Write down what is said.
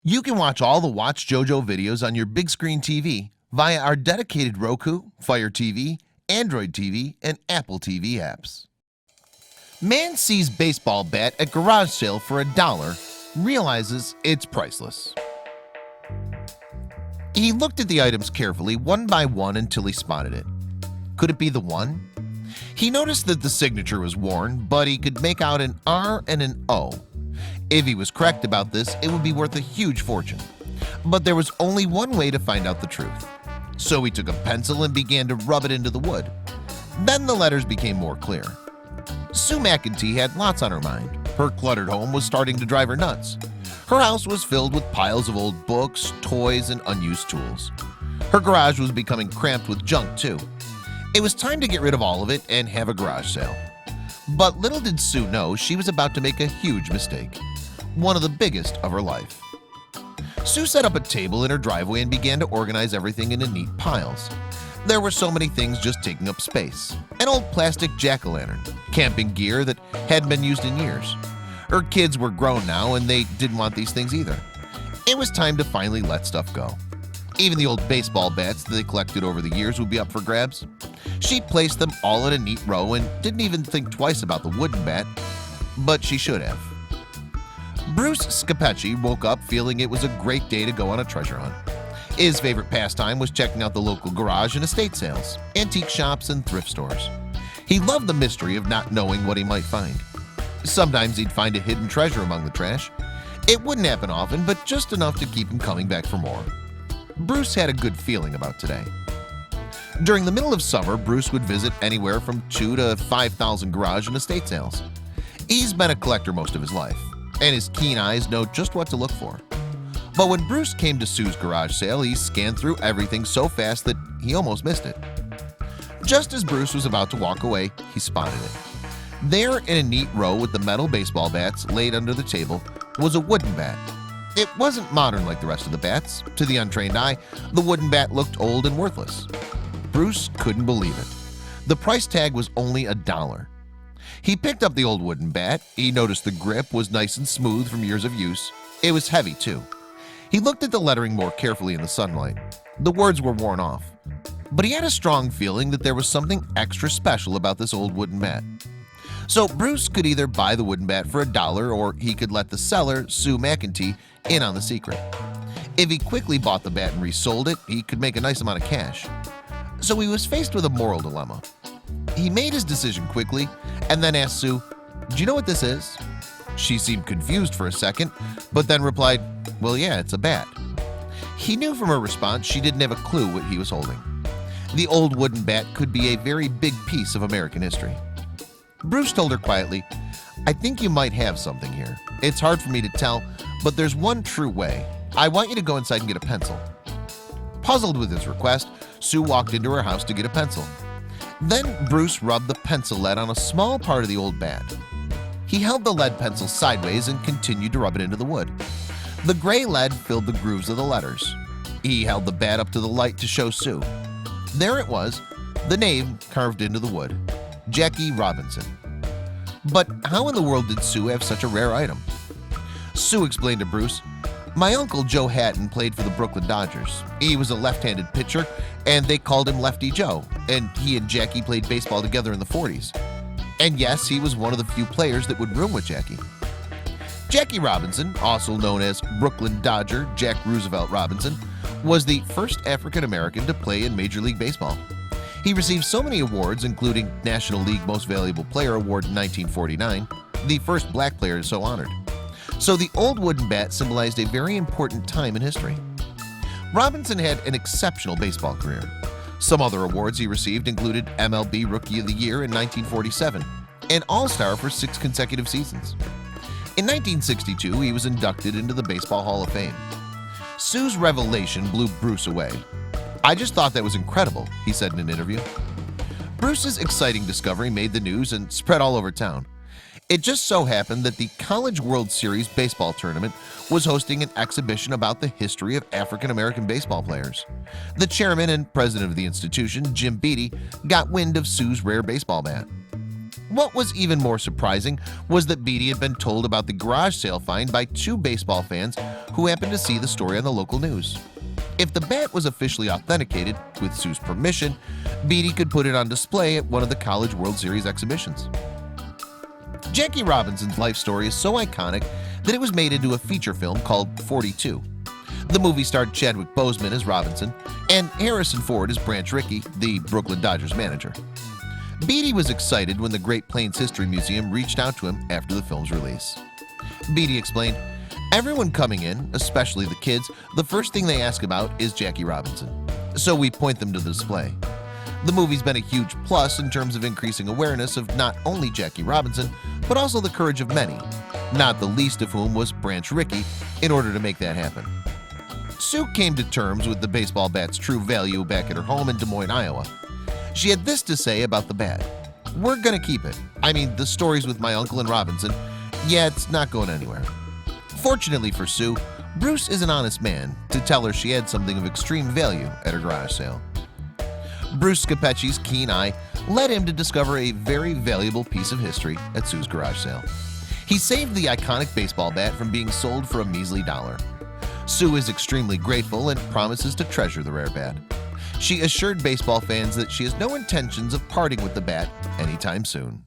You can watch all the watchJojo videos on your big screen TV via our dedicated Roku, FireTV, Android TV, and Apple TV apps. Man sees baseball bat at garage sale for $1, realizes it's priceless. He looked at the items carefully one by one until he spotted it. Could it be the one? He noticed that the signature was worn, but he could make out an R and an O. If he was correct about this, it would be worth a huge fortune. But there was only one way to find out the truth. So he took a pencil and began to rub it into the wood. Then the letters became more clear. Sue McEntee had lots on her mind. Her cluttered home was starting to drive her nuts. Her house was filled with piles of old books, toys, and unused tools. Her garage was becoming cramped with junk too. It was time to get rid of all of it and have a garage sale. But little did Sue know she was about to make a huge mistake. One of the biggest of her life. Sue set up a table in her driveway and began to organize everything into neat piles. There were so many things just taking up space. An old plastic jack-o'-lantern, camping gear that hadn't been used in years. Her kids were grown now and they didn't want these things either. It was time to finally let stuff go. Even the old baseball bats that they collected over the years would be up for grabs. She placed them all in a neat row and didn't even think twice about the wooden bat, but she should have. Bruce Scapecci woke up feeling it was a great day to go on a treasure hunt. His favorite pastime was checking out the local garage and estate sales, antique shops, and thrift stores. He loved the mystery of not knowing what he might find. Sometimes he'd find a hidden treasure among the trash. It wouldn't happen often, but just enough to keep him coming back for more. Bruce had a good feeling about today. During the middle of summer, Bruce would visit anywhere from 2,000 to 5,000 garage and estate sales. He's been a collector most of his life, and his keen eyes know just what to look for. But when Bruce came to Sue's garage sale, he scanned through everything so fast that he almost missed it. Just as Bruce was about to walk away, he spotted it. There, in a neat row with the metal baseball bats laid under the table, was a wooden bat. It wasn't modern like the rest of the bats. To the untrained eye, the wooden bat looked old and worthless. Bruce couldn't believe it. The price tag was only $1. He picked up the old wooden bat. He noticed the grip was nice and smooth from years of use. It was heavy too. He looked at the lettering more carefully in the sunlight. The words were worn off. But he had a strong feeling that there was something extra special about this old wooden bat. So Bruce could either buy the wooden bat for $1 or he could let the seller, Sue McEntee, in on the secret. If he quickly bought the bat and resold it, he could make a nice amount of cash. So he was faced with a moral dilemma. He made his decision quickly and then asked Sue, "Do you know what this is?" She seemed confused for a second, but then replied, "Well, yeah, it's a bat." He knew from her response she didn't have a clue what he was holding. The old wooden bat could be a very big piece of American history. Bruce told her quietly, "I think you might have something here. It's hard for me to tell, but there's one true way. I want you to go inside and get a pencil." Puzzled with his request, Sue walked into her house to get a pencil. Then Bruce rubbed the pencil lead on a small part of the old bat. He held the lead pencil sideways and continued to rub it into the wood. The gray lead filled the grooves of the letters. He held the bat up to the light to show Sue. There it was, the name carved into the wood, Jackie Robinson. But how in the world did Sue have such a rare item? Sue explained to Bruce, "My uncle Joe Hatton played for the Brooklyn Dodgers. He was a left-handed pitcher and they called him Lefty Joe, and he and Jackie played baseball together in the 40s. And yes, he was one of the few players that would room with Jackie." Jackie Robinson, also known as Brooklyn Dodger Jack Roosevelt Robinson, was the first African-American to play in Major League Baseball. He received so many awards, including National League Most Valuable Player Award in 1949, the first black player so honored. So the old wooden bat symbolized a very important time in history. Robinson had an exceptional baseball career. Some other awards he received included MLB Rookie of the Year in 1947 and All-Star for 6 consecutive seasons. In 1962, he was inducted into the Baseball Hall of Fame. Sue's revelation blew Bruce away. "I just thought that was incredible," he said in an interview. Bruce's exciting discovery made the news and spread all over town. It just so happened that the College World Series baseball tournament was hosting an exhibition about the history of African-American baseball players. The chairman and president of the institution, Jim Beatty, got wind of Sue's rare baseball bat. What was even more surprising was that Beatty had been told about the garage sale find by 2 baseball fans who happened to see the story on the local news. If the bat was officially authenticated, with Sue's permission, Beatty could put it on display at one of the College World Series exhibitions. Jackie Robinson's life story is so iconic that it was made into a feature film called 42. The movie starred Chadwick Boseman as Robinson and Harrison Ford as Branch Rickey, the Brooklyn Dodgers manager. Beatty was excited when the Great Plains History Museum reached out to him after the film's release. Beatty explained, "Everyone coming in, especially the kids, the first thing they ask about is Jackie Robinson. So we point them to the display. The movie's been a huge plus in terms of increasing awareness of not only Jackie Robinson, but also the courage of many, not the least of whom was Branch Rickey, in order to make that happen." Sue came to terms with the baseball bat's true value back at her home in Des Moines, Iowa. She had this to say about the bat: "We're gonna keep it. I mean, the stories with my uncle and Robinson, yeah, it's not going anywhere." Fortunately for Sue, Bruce is an honest man to tell her she had something of extreme value at her garage sale. Bruce Scapecci's keen eye led him to discover a very valuable piece of history at Sue's garage sale. He saved the iconic baseball bat from being sold for a measly $1. Sue is extremely grateful and promises to treasure the rare bat. She assured baseball fans that she has no intentions of parting with the bat anytime soon.